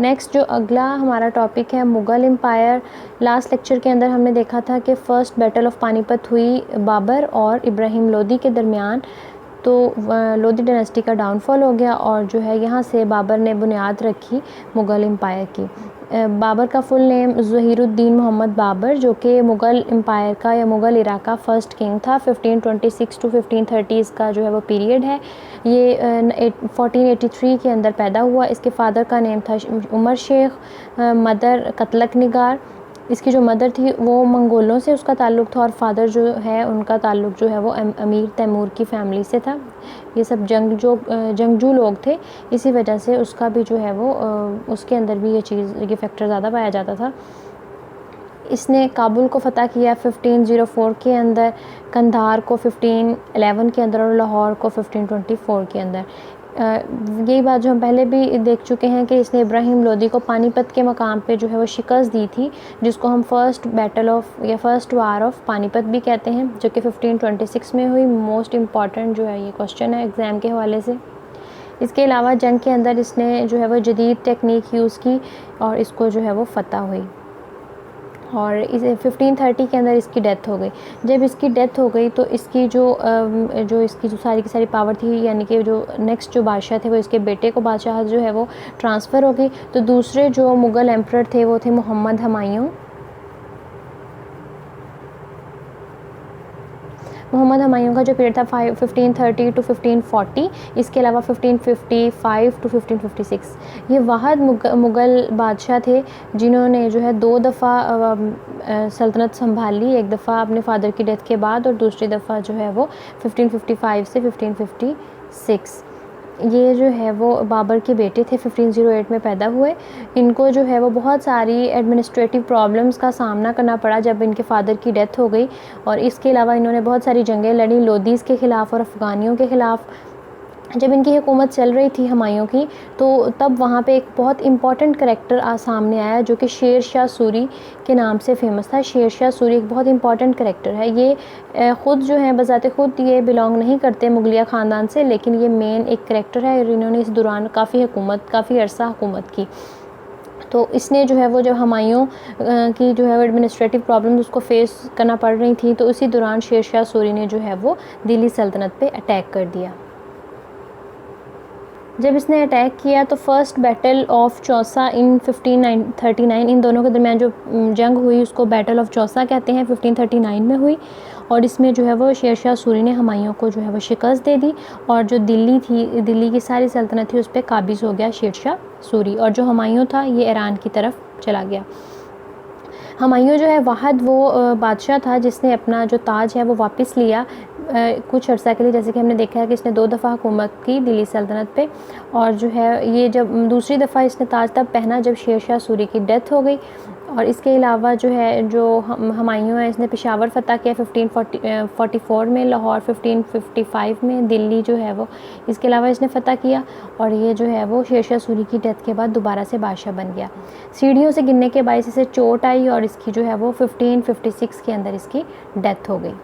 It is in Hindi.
नेक्स्ट जो अगला हमारा टॉपिक है मुग़ल एम्पायर। लास्ट लेक्चर के अंदर हमने देखा था कि फ़र्स्ट बैटल ऑफ पानीपत हुई बाबर और इब्राहिम लोदी के दरमियान। तो लोदी डायनेस्टी का डाउनफॉल हो गया और जो है यहाँ से बाबर ने बुनियाद रखी मुग़ल एम्पायर की। बाबर का फुल नेम ज़हीरुद्दीन मोहम्मद बाबर, जो कि मुग़ल एम्पायर का या मुग़ल इराक़ का फ़र्स्ट किंग था। 1526 टू 1530 का जो है वो पीरियड है। ये 1483 के अंदर पैदा हुआ। इसके फ़ादर का नेम था उमर शेख, मदर कतलक निगार। इसकी जो मदर थी वो मंगोलों से उसका ताल्लुक़ था और फादर जो है उनका ताल्लुक़ जो है वो अमीर तैमूर की फ़ैमिली से था। ये सब जंगजू लोग थे, इसी वजह से उसका भी जो है वो उसके अंदर भी ये फैक्टर ज़्यादा पाया जाता था। इसने काबुल को फ़तह किया 1504 के अंदर, कंधार को 1511 के अंदर और लाहौर को 1524 के अंदर। यही बात जो हम पहले भी देख चुके हैं कि इसने इब्राहिम लोदी को पानीपत के मकाम पे जो है वो शिकस्त दी थी, जिसको हम फ़र्स्ट बैटल ऑफ या फ़र्स्ट वार ऑफ पानीपत भी कहते हैं, जो कि 1526 में हुई। मोस्ट इम्पॉर्टेंट जो है ये क्वेश्चन है एग्ज़ाम के हवाले से। इसके अलावा जंग के अंदर इसने जो है वो जदीद टेक्निक यूज़ की और इसको जो है वो फ़तह हुई और इसे 1530 के अंदर इसकी डेथ हो गई। जब इसकी डेथ हो गई तो इसकी इसकी जो सारी की सारी पावर थी, यानी कि जो नेक्स्ट जो बादशाह थे वो इसके बेटे को बादशाह जो है वो ट्रांसफ़र हो गई। तो दूसरे जो मुग़ल एम्परर थे वो थे मोहम्मद हुमायूं। मोहम्मद हुमायूं का जो पीरियड था 1530 टू 1540, इसके अलावा 1555 टू 1556। ये वाहद मुग़ल बादशाह थे जिन्होंने जो है 2 दफ़ा सल्तनत संभाली, एक दफ़ा अपने फादर की डेथ के बाद और दूसरी दफ़ा जो है वो 1555 से 1556। ये जो है वो बाबर के बेटे थे, 1508 में पैदा हुए। इनको जो है वो बहुत सारी एडमिनिस्ट्रेटिव प्रॉब्लम्स का सामना करना पड़ा जब इनके फ़ादर की डेथ हो गई और इसके अलावा इन्होंने बहुत सारी जंगें लड़ी लोदीज़ के ख़िलाफ़ और अफ़गानियों के ख़िलाफ़। जब इनकी हुकूमत चल रही थी हुमायूं की, तो तब वहाँ पे एक बहुत इम्पॉर्टेंट करैक्टर सामने आया जो कि शेर शाह सूरी के नाम से फ़ेमस था। शेर शाह सूरी एक बहुत इम्पॉर्टेंट करैक्टर है। ये ख़ुद जो है बज़ाते ख़ुद ये बिलोंग नहीं करते मुगलिया ख़ानदान से, लेकिन ये मेन एक करैक्टर है और इन्होंने इस दौरान काफ़ी अरसा हुकूमत की। तो इसने जो है वो जब हुमायूं की जो है वो एडमिनिस्ट्रेटिव प्रॉब्लम उसको फेस करना पड़ रही थी, तो उसी दौरान शेर शाह सूरी ने जो है वो दिल्ली सल्तनत पे अटैक कर दिया। जब इसने अटैक किया तो फ़र्स्ट बैटल ऑफ चौसा इन 1539, इन दोनों के दरमियान जो जंग हुई उसको बैटल ऑफ चौसा कहते हैं, 1539 में हुई और इसमें जो है वो शेर शाह सूरी ने हुमायूं को जो है वो शिकस्त दे दी और जो दिल्ली की सारी सल्तनत थी उस पर काबिज़ हो गया शेर शाह सूरी और जो हुमायूं था ये ईरान की तरफ चला गया। हुमायूं जो है वाहद वो बादशाह था जिसने अपना जो ताज है वो वापस लिया कुछ अर्सा के लिए। जैसे कि हमने देखा है कि इसने 2 दफ़ा हुकूमत की दिल्ली सल्तनत पे और जो है ये जब दूसरी दफ़ा इसने ताज तब पहना जब शेर शाह सूरी की डेथ हो गई। और इसके अलावा जो है जो हुमायूं है इसने पेशावर फ़तह किया 1544 में, लाहौर 1555 में, दिल्ली जो है वो इसके अलावा इसने फ़तह किया और ये जो है वो शेर शाह सूरी की डेथ के बाद दोबारा से बादशाह बन गया। सीढ़ियों से गिरने के बायस इसे चोट आई और इसकी जो है वो 1556 के अंदर इसकी डेथ हो गई।